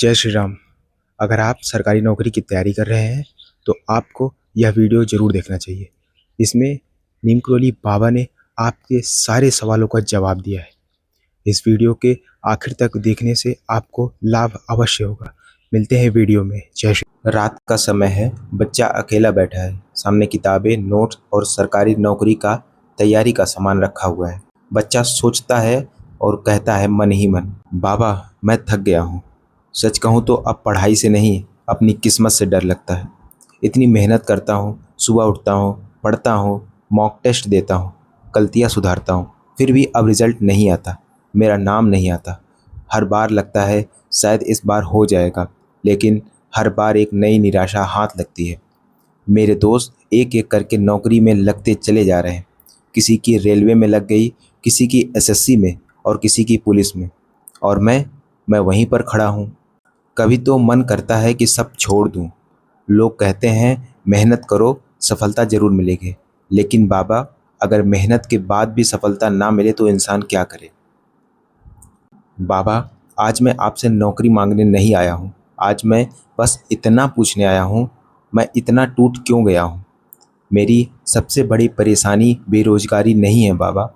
जय श्री राम। अगर आप सरकारी नौकरी की तैयारी कर रहे हैं तो आपको यह वीडियो ज़रूर देखना चाहिए। इसमें नीम करोली बाबा ने आपके सारे सवालों का जवाब दिया है। इस वीडियो के आखिर तक देखने से आपको लाभ अवश्य होगा। मिलते हैं वीडियो में। जय श्री। रात का समय है, बच्चा अकेला बैठा है। सामने किताबें, नोट्स और सरकारी नौकरी का तैयारी का सामान रखा हुआ है। बच्चा सोचता है और कहता है मन ही मन, बाबा मैं थक गया हूँ। सच कहूँ तो अब पढ़ाई से नहीं, अपनी किस्मत से डर लगता है। इतनी मेहनत करता हूँ, सुबह उठता हूँ, पढ़ता हूँ, मॉक टेस्ट देता हूँ, गलतियाँ सुधारता हूँ, फिर भी अब रिजल्ट नहीं आता, मेरा नाम नहीं आता। हर बार लगता है शायद इस बार हो जाएगा, लेकिन हर बार एक नई निराशा हाथ लगती है। मेरे दोस्त एक एक करके नौकरी में लगते चले जा रहे हैं। किसी की रेलवे में लग गई, किसी की एसएससी में और किसी की पुलिस में, और मैं वहीं पर खड़ा हूँ। कभी तो मन करता है कि सब छोड़ दूँ। लोग कहते हैं मेहनत करो, सफलता ज़रूर मिलेगी। लेकिन बाबा, अगर मेहनत के बाद भी सफलता ना मिले तो इंसान क्या करे? बाबा, आज मैं आपसे नौकरी मांगने नहीं आया हूँ। आज मैं बस इतना पूछने आया हूँ, मैं इतना टूट क्यों गया हूँ? मेरी सबसे बड़ी परेशानी बेरोज़गारी नहीं है बाबा।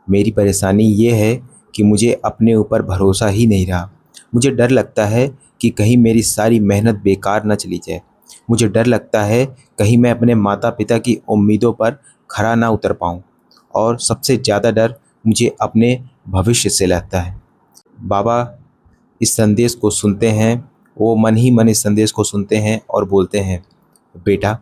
मेरी परेशानी ये है कि मुझे अपने ऊपर भरोसा ही नहीं रहा। मुझे डर लगता है कि कहीं मेरी सारी मेहनत बेकार न चली जाए। मुझे डर लगता है कहीं मैं अपने माता-पिता की उम्मीदों पर खरा ना उतर पाऊँ। और सबसे ज़्यादा डर मुझे अपने भविष्य से लगता है। बाबा इस संदेश को सुनते हैं, वो मन ही मन इस संदेश को सुनते हैं और बोलते हैं, बेटा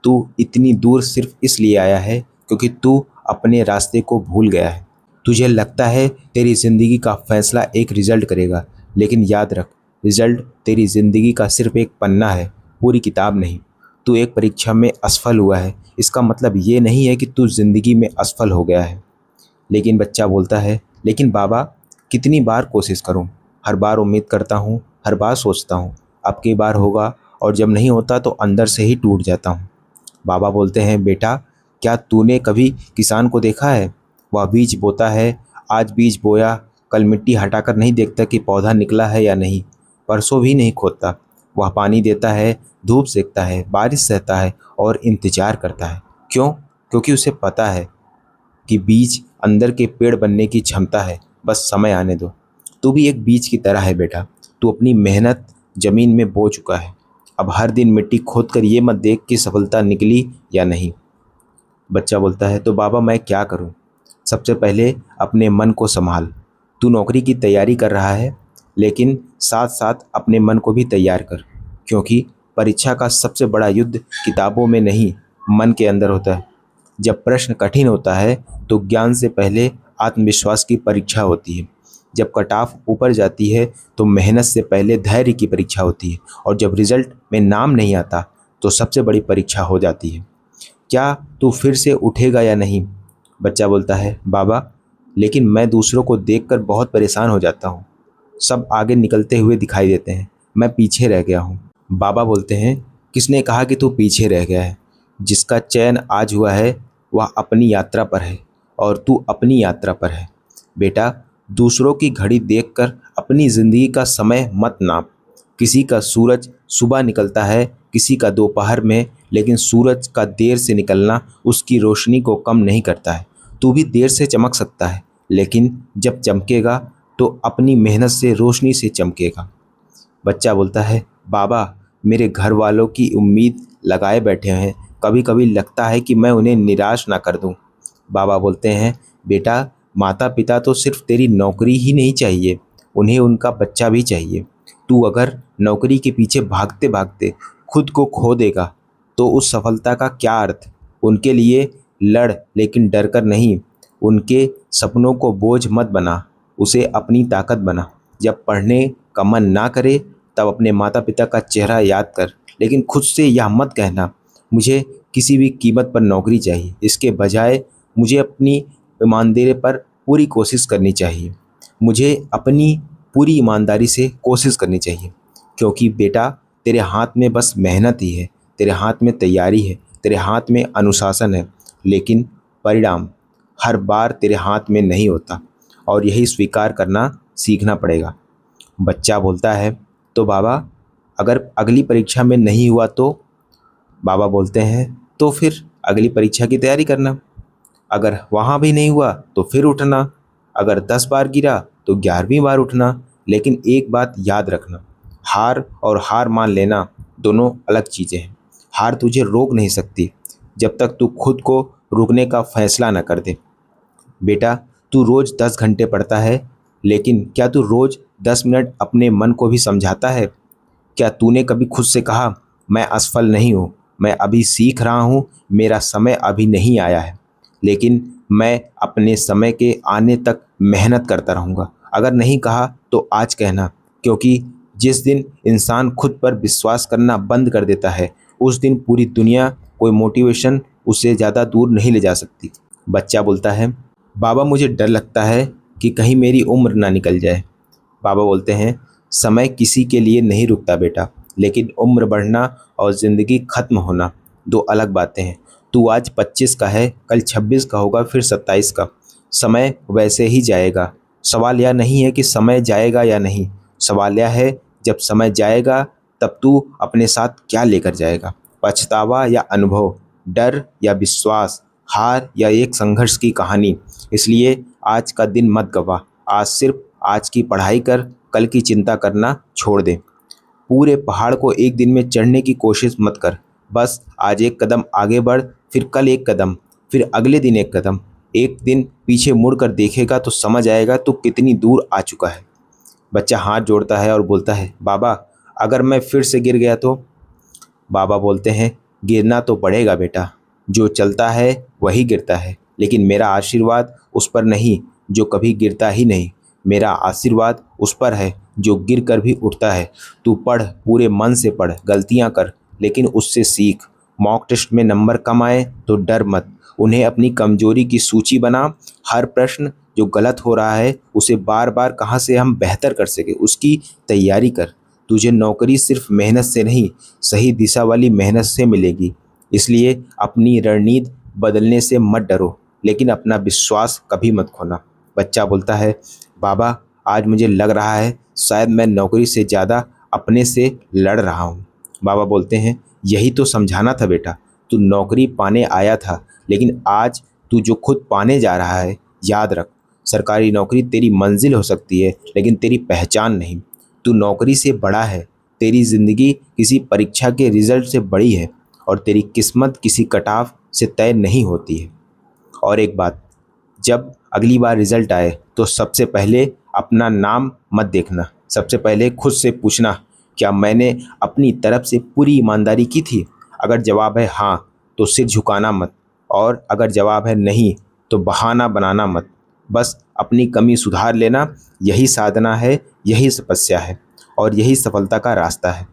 तू इतनी दूर सिर्फ इसलिए आया है क्योंकि तू अपने रास्ते को भूल गया है। तुझे लगता है तेरी ज़िंदगी का फैसला एक रिज़ल्ट करेगा, लेकिन याद रख, रिज़ल्ट तेरी ज़िंदगी का सिर्फ एक पन्ना है, पूरी किताब नहीं। तू एक परीक्षा में असफल हुआ है, इसका मतलब ये नहीं है कि तू ज़िंदगी में असफल हो गया है। लेकिन बच्चा बोलता है, लेकिन बाबा कितनी बार कोशिश करूं? हर बार उम्मीद करता हूं, हर बार सोचता हूं अब की बार होगा, और जब नहीं होता तो अंदर से ही टूट जाता हूं। बाबा बोलते हैं, बेटा क्या तूने कभी किसान को देखा है? वह बीज बोता है, आज बीज बोया, कल मिट्टी हटाकर नहीं देखता कि पौधा निकला है या नहीं। परसों भी नहीं खोदता। वह पानी देता है, धूप सेकता है, बारिश सहता है और इंतजार करता है। क्यों? क्योंकि उसे पता है कि बीज अंदर के पेड़ बनने की क्षमता है, बस समय आने दो। तू भी एक बीज की तरह है बेटा। तू अपनी मेहनत जमीन में बो चुका है। अब हर दिन मिट्टी खोद कर ये मत देख कि सफलता निकली या नहीं। बच्चा बोलता है, तो बाबा मैं क्या करूं? सबसे पहले अपने मन को संभाल। तू नौकरी की तैयारी कर रहा है, लेकिन साथ साथ अपने मन को भी तैयार कर, क्योंकि परीक्षा का सबसे बड़ा युद्ध किताबों में नहीं, मन के अंदर होता है। जब प्रश्न कठिन होता है तो ज्ञान से पहले आत्मविश्वास की परीक्षा होती है। जब कटाफ ऊपर जाती है तो मेहनत से पहले धैर्य की परीक्षा होती है। और जब रिजल्ट में नाम नहीं आता तो सबसे बड़ी परीक्षा हो जाती है, क्या तू फिर से उठेगा या नहीं? बच्चा बोलता है, बाबा लेकिन मैं दूसरों को देखकर बहुत परेशान हो जाता हूँ। सब आगे निकलते हुए दिखाई देते हैं, मैं पीछे रह गया हूँ। बाबा बोलते हैं, किसने कहा कि तू पीछे रह गया है? जिसका चयन आज हुआ है वह अपनी यात्रा पर है, और तू अपनी यात्रा पर है। बेटा दूसरों की घड़ी देखकर अपनी ज़िंदगी का समय मत नाप। किसी का सूरज सुबह निकलता है, किसी का दोपहर में, लेकिन सूरज का देर से निकलना उसकी रोशनी को कम नहीं करता है। तू भी देर से चमक सकता है, लेकिन जब चमकेगा तो अपनी मेहनत से, रोशनी से चमकेगा। बच्चा बोलता है, बाबा मेरे घर वालों की उम्मीद लगाए बैठे हैं, कभी कभी लगता है कि मैं उन्हें निराश ना कर दूं। बाबा बोलते हैं, बेटा माता पिता तो सिर्फ तेरी नौकरी ही नहीं चाहिए, उन्हें उनका बच्चा भी चाहिए। तू अगर नौकरी के पीछे भागते भागते खुद को खो देगा तो उस सफलता का क्या अर्थ? उनके लिए लड़, लेकिन डर कर नहीं। उनके सपनों को बोझ मत बना, उसे अपनी ताकत बना। जब पढ़ने का मन ना करे तब अपने माता पिता का चेहरा याद कर, लेकिन खुद से यह मत कहना मुझे किसी भी कीमत पर नौकरी चाहिए। इसके बजाय मुझे अपनी ईमानदारी पर पूरी कोशिश करनी चाहिए। मुझे अपनी पूरी ईमानदारी से कोशिश करनी चाहिए, क्योंकि बेटा तेरे हाथ में बस मेहनत ही है, तेरे हाथ में तैयारी है, तेरे हाथ में अनुशासन है, लेकिन परिणाम हर बार तेरे हाथ में नहीं होता, और यही स्वीकार करना सीखना पड़ेगा। बच्चा बोलता है, तो बाबा अगर अगली परीक्षा में नहीं हुआ तो? बाबा बोलते हैं तो फिर अगली परीक्षा की तैयारी करना। अगर वहाँ भी नहीं हुआ तो फिर उठना। अगर 10 बार गिरा तो 11वीं बार उठना। लेकिन एक बात याद रखना, हार और हार मान लेना दोनों अलग चीज़ें हैं। हार तुझे रोक नहीं सकती जब तक तू खुद को रुकने का फैसला न कर दे। बेटा, तू रोज़ 10 घंटे पढ़ता है, लेकिन क्या तू रोज़ 10 मिनट अपने मन को भी समझाता है? क्या तूने कभी खुद से कहा, मैं असफल नहीं हूँ, मैं अभी सीख रहा हूँ, मेरा समय अभी नहीं आया है, लेकिन मैं अपने समय के आने तक मेहनत करता रहूँगा? अगर नहीं कहा तो आज कहना, क्योंकि जिस दिन इंसान खुद पर विश्वास करना बंद कर देता है, उस दिन पूरी दुनिया, कोई मोटिवेशन उसे ज़्यादा दूर नहीं ले जा सकती। बच्चा बोलता है, बाबा मुझे डर लगता है कि कहीं मेरी उम्र ना निकल जाए। बाबा बोलते हैं, समय किसी के लिए नहीं रुकता बेटा, लेकिन उम्र बढ़ना और ज़िंदगी ख़त्म होना दो अलग बातें हैं। तू आज 25 का है, कल 26 का होगा, फिर 27 का। समय वैसे ही जाएगा। सवाल यह नहीं है कि समय जाएगा या नहीं, सवाल यह है जब समय जाएगा तब तू अपने साथ क्या लेकर जाएगा? पछतावा या अनुभव, डर या विश्वास, हार या एक संघर्ष की कहानी। इसलिए आज का दिन मत गवा। आज सिर्फ आज की पढ़ाई कर, कल की चिंता करना छोड़ दे। पूरे पहाड़ को एक दिन में चढ़ने की कोशिश मत कर। बस आज एक कदम आगे बढ़, फिर कल एक कदम, फिर अगले दिन एक कदम। एक दिन पीछे मुड़कर देखेगा तो समझ आएगा तू कितनी दूर आ चुका है। बच्चा हाथ जोड़ता है और बोलता है, बाबा अगर मैं फिर से गिर गया तो? बाबा बोलते हैं, गिरना तो पड़ेगा बेटा, जो चलता है वही गिरता है, लेकिन मेरा आशीर्वाद उस पर नहीं जो कभी गिरता ही नहीं। मेरा आशीर्वाद उस पर है जो गिर कर भी उठता है। तू पढ़, पूरे मन से पढ़, गलतियां कर, लेकिन उससे सीख। मॉक टेस्ट में नंबर कम आए तो डर मत, उन्हें अपनी कमजोरी की सूची बना। हर प्रश्न जो गलत हो रहा है उसे बार बार कहाँ से हम बेहतर कर सके उसकी तैयारी कर। तुझे नौकरी सिर्फ मेहनत से नहीं, सही दिशा वाली मेहनत से मिलेगी। इसलिए अपनी रणनीति बदलने से मत डरो, लेकिन अपना विश्वास कभी मत खोना। बच्चा बोलता है, बाबा आज मुझे लग रहा है शायद मैं नौकरी से ज़्यादा अपने से लड़ रहा हूँ। बाबा बोलते हैं, यही तो समझाना था बेटा। तू नौकरी पाने आया था, लेकिन आज तू जो खुद पाने जा रहा है, याद रख, सरकारी नौकरी तेरी मंजिल हो सकती है, लेकिन तेरी पहचान नहीं। तू नौकरी से बड़ा है, तेरी ज़िंदगी किसी परीक्षा के रिजल्ट से बड़ी है, और तेरी किस्मत किसी कटाव से तय नहीं होती है। और एक बात, जब अगली बार रिजल्ट आए तो सबसे पहले अपना नाम मत देखना। सबसे पहले खुद से पूछना, क्या मैंने अपनी तरफ से पूरी ईमानदारी की थी? अगर जवाब है हाँ तो सिर झुकाना मत, और अगर जवाब है नहीं तो बहाना बनाना मत। बस अपनी कमी सुधार लेना, यही साधना है, यही तपस्या है, और यही सफलता का रास्ता है।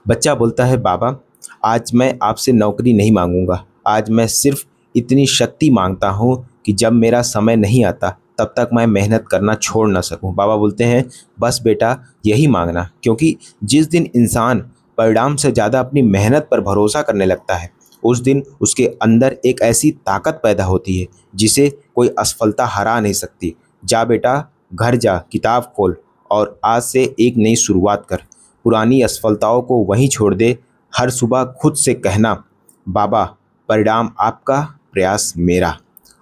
बच्चा बोलता है, बाबा आज मैं आपसे नौकरी नहीं मांगूंगा, आज मैं सिर्फ इतनी शक्ति मांगता हूँ कि जब मेरा समय नहीं आता तब तक मैं मेहनत करना छोड़ ना सकूं। बाबा बोलते हैं, बस बेटा यही मांगना, क्योंकि जिस दिन इंसान परिणाम से ज़्यादा अपनी मेहनत पर भरोसा करने लगता है, उस दिन उसके अंदर एक ऐसी ताकत पैदा होती है जिसे कोई असफलता हरा नहीं सकती। जा बेटा, घर जा, किताब खोल और आज से एक नई शुरुआत कर। पुरानी असफलताओं को वहीं छोड़ दे। हर सुबह खुद से कहना, बाबा परिणाम आपका, प्रयास मेरा,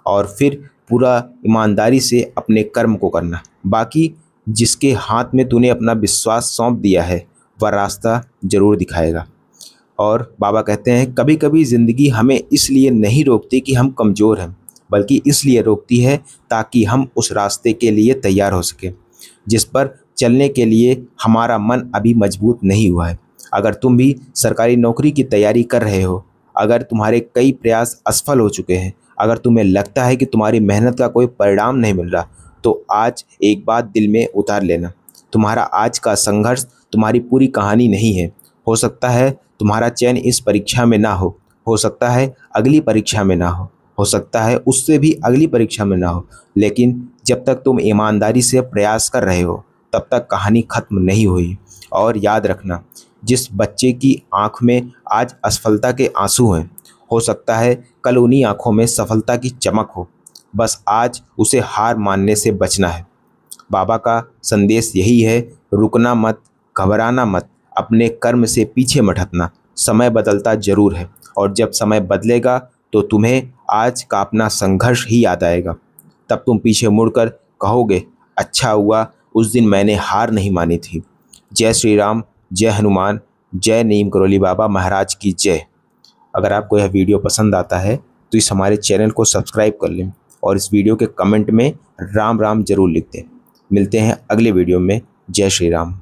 और फिर पूरा ईमानदारी से अपने कर्म को करना। बाकी जिसके हाथ में तूने अपना विश्वास सौंप दिया है वह रास्ता जरूर दिखाएगा। और बाबा कहते हैं, कभी कभी ज़िंदगी हमें इसलिए नहीं रोकती कि हम कमज़ोर हैं, बल्कि इसलिए रोकती है ताकि हम उस रास्ते के लिए तैयार हो सकें जिस पर चलने के लिए हमारा मन अभी मजबूत नहीं हुआ है। अगर तुम भी सरकारी नौकरी की तैयारी कर रहे हो, अगर तुम्हारे कई प्रयास असफल हो चुके हैं, अगर तुम्हें लगता है कि तुम्हारी मेहनत का कोई परिणाम नहीं मिल रहा, तो आज एक बात दिल में उतार लेना, तुम्हारा आज का संघर्ष तुम्हारी पूरी कहानी नहीं है। हो सकता है तुम्हारा चयन इस परीक्षा में ना हो सकता है अगली परीक्षा में ना हो सकता है उससे भी अगली परीक्षा में ना हो, लेकिन जब तक तुम ईमानदारी से प्रयास कर रहे हो तब तक कहानी खत्म नहीं हुई। और याद रखना, जिस बच्चे की आंख में आज असफलता के आंसू हैं, हो सकता है कल उन्हीं आंखों में सफलता की चमक हो। बस आज उसे हार मानने से बचना है। बाबा का संदेश यही है, रुकना मत, घबराना मत, अपने कर्म से पीछे मत हटना। समय बदलता जरूर है और जब समय बदलेगा तो तुम्हें आज का अपना संघर्ष ही याद आएगा। तब तुम पीछे मुड़कर कहोगे, अच्छा हुआ उस दिन मैंने हार नहीं मानी थी। जय श्री राम, जय हनुमान, जय नीम करोली बाबा महाराज की जय। अगर आपको यह वीडियो पसंद आता है तो इस हमारे चैनल को सब्सक्राइब कर लें और इस वीडियो के कमेंट में राम राम जरूर लिख दें। मिलते हैं अगले वीडियो में। जय श्री राम।